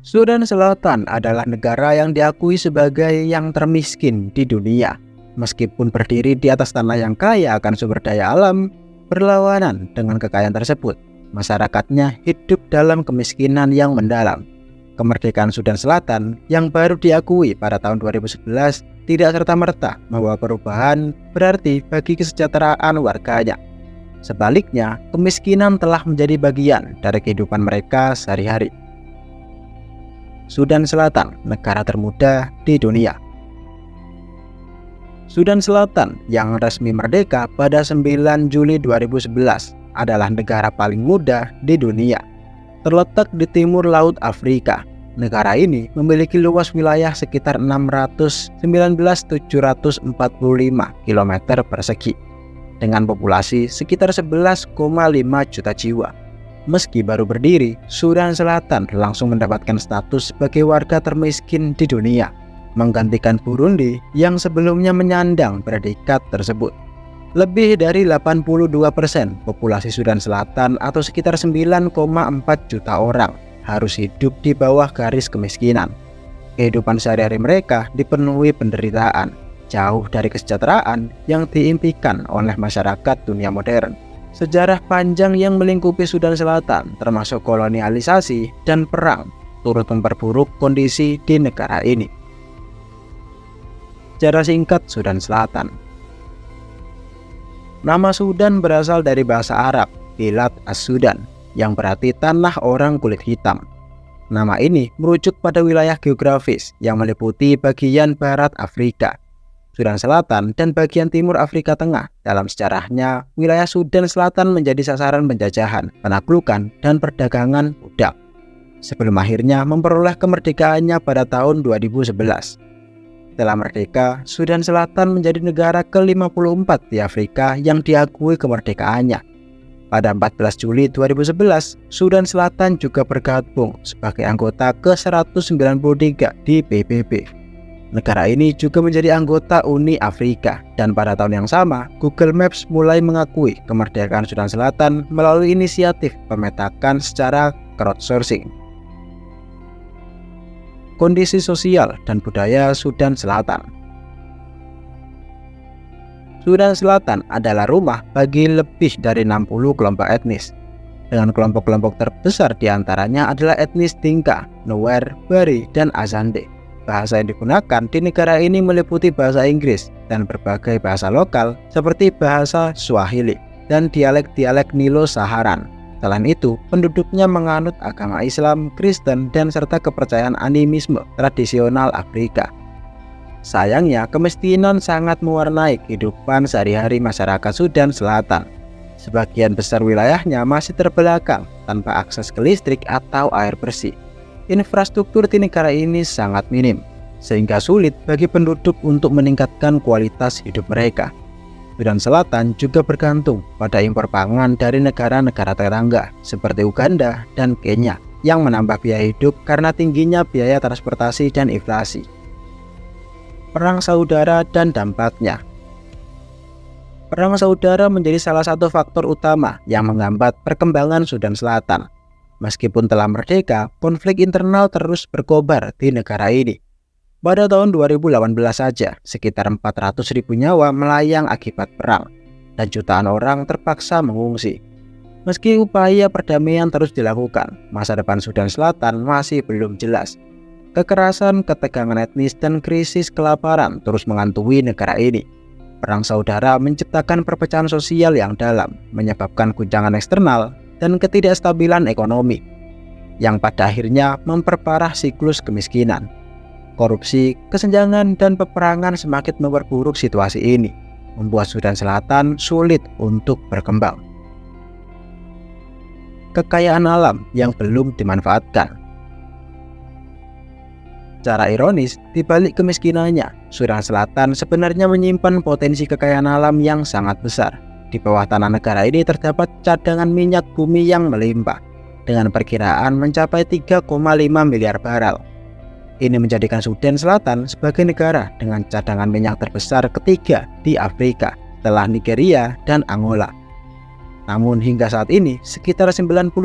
Sudan Selatan adalah negara yang diakui sebagai yang termiskin di dunia. Meskipun berdiri di atas tanah yang kaya akan sumber daya alam, berlawanan dengan kekayaan tersebut, masyarakatnya hidup dalam kemiskinan yang mendalam. Kemerdekaan Sudan Selatan yang baru diakui pada tahun 2011 tidak serta-merta membawa perubahan berarti bagi kesejahteraan warganya. Sebaliknya, kemiskinan telah menjadi bagian dari kehidupan mereka sehari-hari. Sudan Selatan, negara termuda di dunia. Sudan Selatan yang resmi merdeka pada 9 Juli 2011 adalah negara paling muda di dunia. Terletak di timur Laut Afrika, negara ini memiliki luas wilayah sekitar 619.745 km persegi dengan populasi sekitar 11,5 juta jiwa. Meski baru berdiri, Sudan Selatan langsung mendapatkan status sebagai warga termiskin di dunia, menggantikan Burundi yang sebelumnya menyandang predikat tersebut. Lebih dari 82% populasi Sudan Selatan atau sekitar 9,4 juta orang harus hidup di bawah garis kemiskinan. Kehidupan sehari-hari mereka dipenuhi penderitaan, jauh dari kesejahteraan yang diimpikan oleh masyarakat dunia modern. Sejarah panjang yang melingkupi Sudan Selatan, termasuk kolonialisasi dan perang, turut memperburuk kondisi di negara ini. Sejarah singkat Sudan Selatan. Nama Sudan berasal dari bahasa Arab, Bilad as-Sudan, yang berarti tanah orang kulit hitam. Nama ini merujuk pada wilayah geografis yang meliputi bagian barat Afrika, Sudan Selatan, dan bagian timur Afrika Tengah. Dalam sejarahnya, wilayah Sudan Selatan menjadi sasaran penjajahan, penaklukan, dan perdagangan budak, sebelum akhirnya memperoleh kemerdekaannya pada tahun 2011. Setelah merdeka, Sudan Selatan menjadi negara ke-54 di Afrika yang diakui kemerdekaannya. Pada 14 Juli 2011, Sudan Selatan juga bergabung sebagai anggota ke-193 di PBB. Negara ini juga menjadi anggota Uni Afrika, dan pada tahun yang sama, Google Maps mulai mengakui kemerdekaan Sudan Selatan melalui inisiatif pemetakan secara crowdsourcing. Kondisi sosial dan budaya Sudan Selatan. Sudan Selatan adalah rumah bagi lebih dari 60 kelompok etnis. Dengan kelompok-kelompok terbesar diantaranya adalah etnis Dinka, Nuer, Bari, dan Azande. Bahasa yang digunakan di negara ini meliputi bahasa Inggris dan berbagai bahasa lokal seperti bahasa Swahili dan dialek-dialek Nilo-Saharan. Selain itu, penduduknya menganut agama Islam, Kristen, dan serta kepercayaan animisme tradisional Afrika. Sayangnya, kemiskinan sangat mewarnai kehidupan sehari-hari masyarakat Sudan Selatan. Sebagian besar wilayahnya masih terbelakang tanpa akses ke listrik atau air bersih. Infrastruktur di negara ini sangat minim, sehingga sulit bagi penduduk untuk meningkatkan kualitas hidup mereka. Sudan Selatan juga bergantung pada impor pangan dari negara-negara tetangga seperti Uganda dan Kenya yang menambah biaya hidup karena tingginya biaya transportasi dan inflasi. Perang saudara dan dampaknya. Perang saudara menjadi salah satu faktor utama yang menghambat perkembangan Sudan Selatan. Meskipun telah merdeka, konflik internal terus berkobar di negara ini. Pada tahun 2018 saja, sekitar 400.000 nyawa melayang akibat perang, dan jutaan orang terpaksa mengungsi. Meski upaya perdamaian terus dilakukan, masa depan Sudan Selatan masih belum jelas. Kekerasan, ketegangan etnis, dan krisis kelaparan terus menghantui negara ini. Perang saudara menciptakan perpecahan sosial yang dalam, menyebabkan guncangan eksternal dan ketidakstabilan ekonomi, yang pada akhirnya memperparah siklus kemiskinan. Korupsi, kesenjangan, dan peperangan semakin memperburuk situasi ini, membuat Sudan Selatan sulit untuk berkembang. Kekayaan alam yang belum dimanfaatkan. Secara ironis, di balik kemiskinannya, Sudan Selatan sebenarnya menyimpan potensi kekayaan alam yang sangat besar. Di bawah tanah negara ini terdapat cadangan minyak bumi yang melimpah, dengan perkiraan mencapai 3,5 miliar barel. Ini menjadikan Sudan Selatan sebagai negara dengan cadangan minyak terbesar ketiga di Afrika setelah Nigeria dan Angola. Namun hingga saat ini, sekitar 90%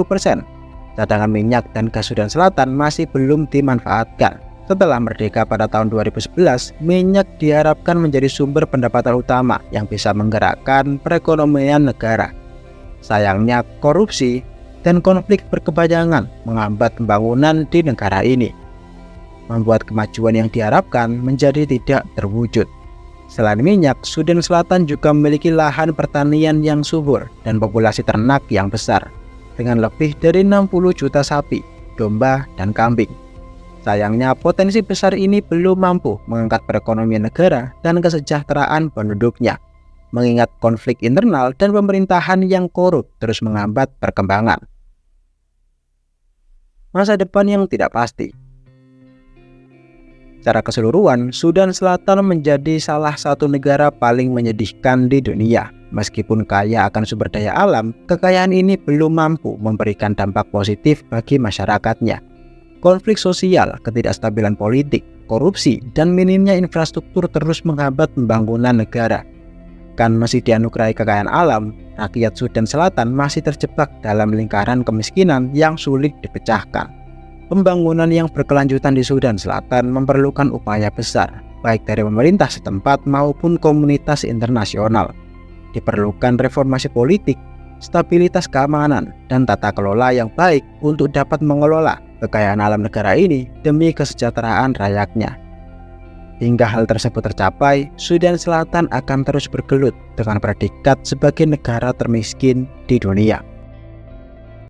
Cadangan minyak dan gas Sudan Selatan masih belum dimanfaatkan. Setelah merdeka pada tahun 2011, minyak diharapkan menjadi sumber pendapatan utama yang bisa menggerakkan perekonomian negara. Sayangnya, korupsi dan konflik berkepanjangan menghambat pembangunan di negara ini, membuat kemajuan yang diharapkan menjadi tidak terwujud. Selain minyak, Sudan Selatan juga memiliki lahan pertanian yang subur dan populasi ternak yang besar, dengan lebih dari 60 juta sapi, domba, dan kambing. Sayangnya, potensi besar ini belum mampu mengangkat perekonomian negara dan kesejahteraan penduduknya, mengingat konflik internal dan pemerintahan yang korup terus menghambat perkembangan. Masa depan yang tidak pasti. Secara keseluruhan, Sudan Selatan menjadi salah satu negara paling menyedihkan di dunia. Meskipun kaya akan sumber daya alam, kekayaan ini belum mampu memberikan dampak positif bagi masyarakatnya. Konflik sosial, ketidakstabilan politik, korupsi, dan minimnya infrastruktur terus menghambat pembangunan negara. Kan masih dianugerahi kekayaan alam, rakyat Sudan Selatan masih terjebak dalam lingkaran kemiskinan yang sulit dipecahkan. Pembangunan yang berkelanjutan di Sudan Selatan memerlukan upaya besar, baik dari pemerintah setempat maupun komunitas internasional. Diperlukan reformasi politik, stabilitas keamanan, dan tata kelola yang baik untuk dapat mengelola kekayaan alam negara ini demi kesejahteraan rakyatnya. Hingga hal tersebut tercapai, Sudan Selatan akan terus bergelut dengan predikat sebagai negara termiskin di dunia.